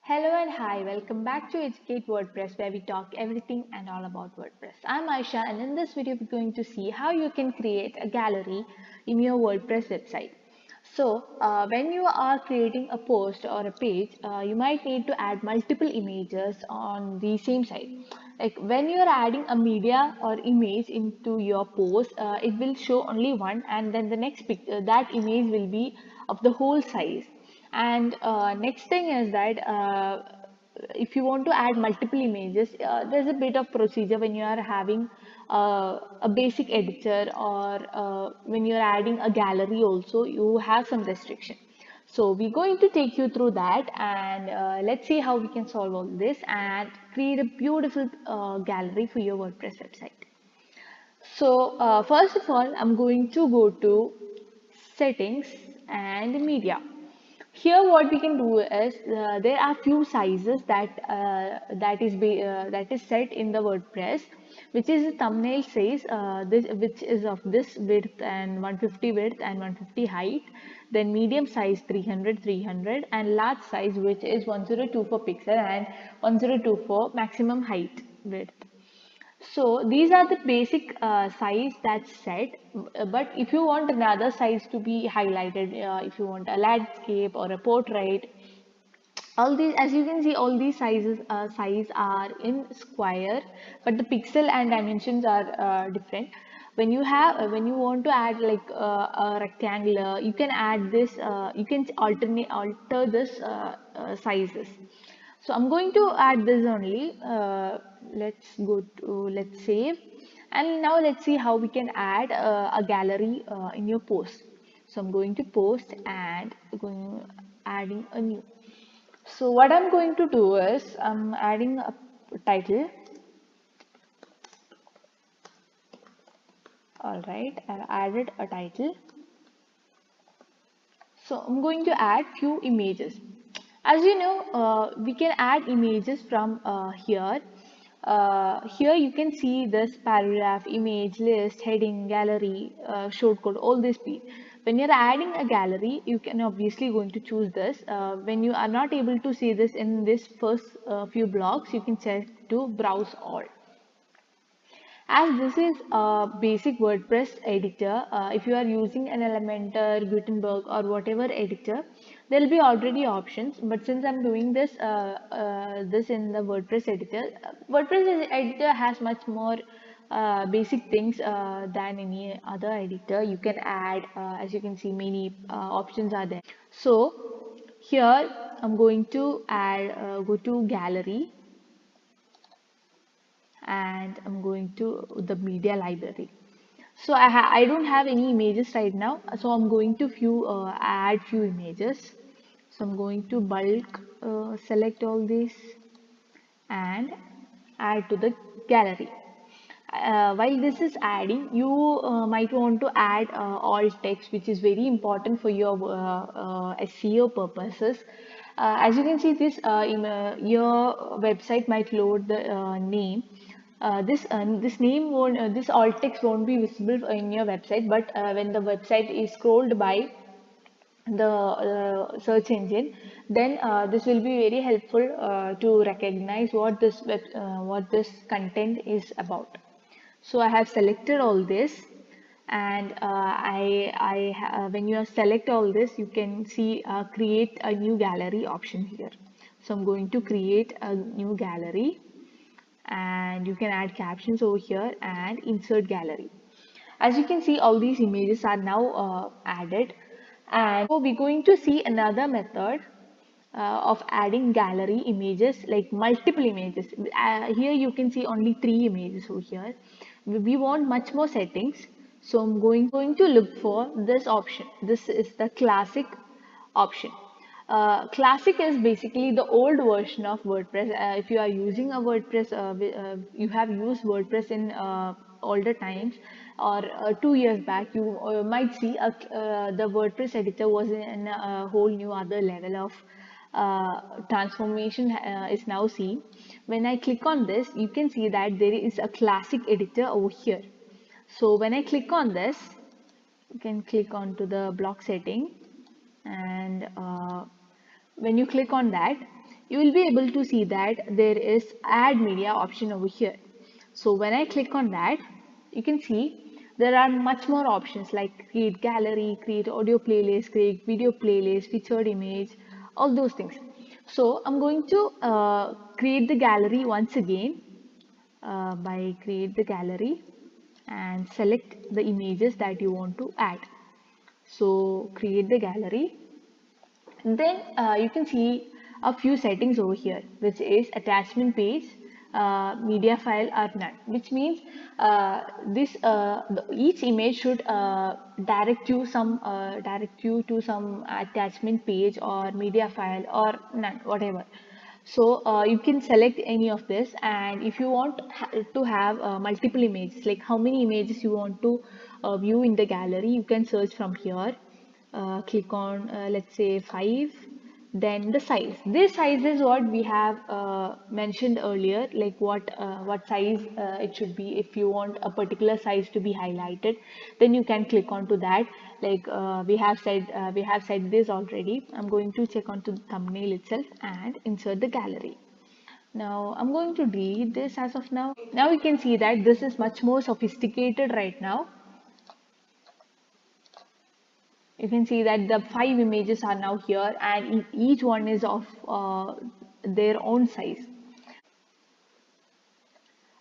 Hello and hi, welcome back to Educate WordPress where we talk everything and all about WordPress. I'm Aisha and in this video we're going to see how you can create a gallery in your WordPress website. When you are creating a post or a page, you might need to add multiple images on the same site. Like when you're adding a media or image into your post, it will show only one and then the next picture, that image will be of the whole size. And next thing is that if you want to add multiple images, there's a bit of procedure when you are having a basic editor or when you're adding a gallery also, you have some restriction. So we're going to take you through that and let's see how we can solve all this and create a beautiful gallery for your WordPress website. First of all, I'm going to go to settings and media. Here, what we can do is there are few sizes that is set in the WordPress, which is the thumbnail size, which is of this width and 150 width and 150 height. Then medium size 300, and large size which is 1024 pixel and 1024 maximum height width. So these are the basic size that's set, but if you want another size to be highlighted, if you want a landscape or a portrait, all these, as you can see, all these size are in square, but the pixel and dimensions are different. When you want to add like a rectangular, you can add this, you can alter this sizes. So I'm going to add this only. Let's save. And now let's see how we can add a gallery in your post. So I'm going to post and adding a new. So what I'm going to do is I'm adding a title. All right, I've added a title. So I'm going to add few images. As you know, we can add images from here. Here you can see this paragraph, image, list, heading, gallery, shortcode, all this piece. When you're adding a gallery, you can obviously going to choose this. When you are not able to see this in this first few blocks, you can check to browse all. As this is a basic WordPress editor, if you are using an Elementor, Gutenberg or whatever editor, there will be already options. But since I'm doing this in the WordPress editor, WordPress editor has much more basic things than any other editor. You can add, as you can see, many options are there. So here I'm going to add, go to gallery and I'm going to the media library. So I don't have any images right now, so I'm going to add few images. So I'm going to bulk select all these and add to the gallery. While this is adding, you might want to add alt text, which is very important for your SEO purposes. As you can see, your website might load the name. This name won't, this alt text won't be visible in your website, but when the website is scrolled by the search engine, then this will be very helpful to recognize what this content is about. So I have selected all this, and when you select all this, you can see create a new gallery option here. So I'm going to create a new gallery, and you can add captions over here and insert gallery. As you can see, all these images are now added, and so we're going to see another method of adding gallery images, like multiple images. Here you can see only 3 images over here. We want much more settings, so I'm going to look for this option. This is the classic option. Classic is basically the old version of WordPress. If you are using a WordPress, you have used WordPress in older times or 2 years back, you might see the WordPress editor was in a whole new other level of transformation is now seen. When I click on this, you can see that there is a classic editor over here. So when I click on this, you can click on to the block setting, and when you click on that, you will be able to see that there is add media option over here. So when I click on that, you can see there are much more options like create gallery, create audio playlist, create video playlist, featured image, all those things. So I'm going to create the gallery once again by create the gallery and select the images that you want to add. So create the gallery. Then you can see a few settings over here, which is attachment page, media file or none, which means each image should direct you to some attachment page or media file or none, whatever. So you can select any of this, and if you want to have multiple images, like how many images you want to view in the gallery, you can search from here. Click on let's say 5. Then the size, this size is what we have mentioned earlier, like what size it should be. If you want a particular size to be highlighted, then you can click on to that. Like we have said this already. I'm going to check onto the thumbnail itself and insert the gallery. Now I'm going to delete this as of now. Now you can see that this is much more sophisticated right now. You can see that the 5 images are now here, and each one is of their own size.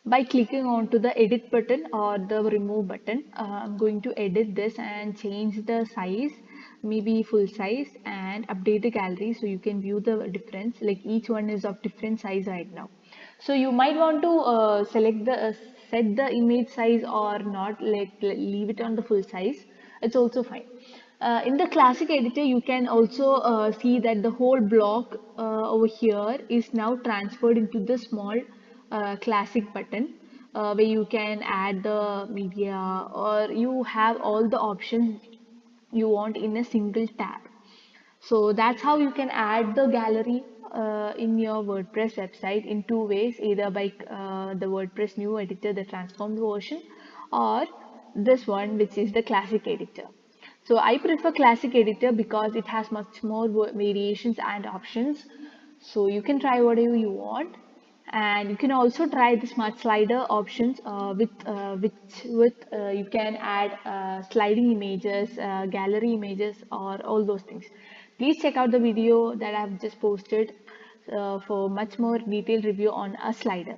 By clicking onto the edit button or the remove button, I'm going to edit this and change the size, maybe full size, and update the gallery so you can view the difference. Like each one is of different size right now. So you might want to set the image size or not, like leave it on the full size. It's also fine. In the classic editor, you can also see that the whole block over here is now transferred into the small classic button, where you can add the media, or you have all the options you want in a single tab. So that's how you can add the gallery in your WordPress website in two ways, either by the WordPress new editor, the transformed version, or this one, which is the classic editor. So I prefer classic editor because it has much more variations and options. So you can try whatever you want, and you can also try the smart slider options with you can add sliding images, gallery images, or all those things. Please check out the video that I've just posted for much more detailed review on a slider.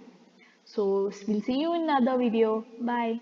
So we'll see you in another video. Bye.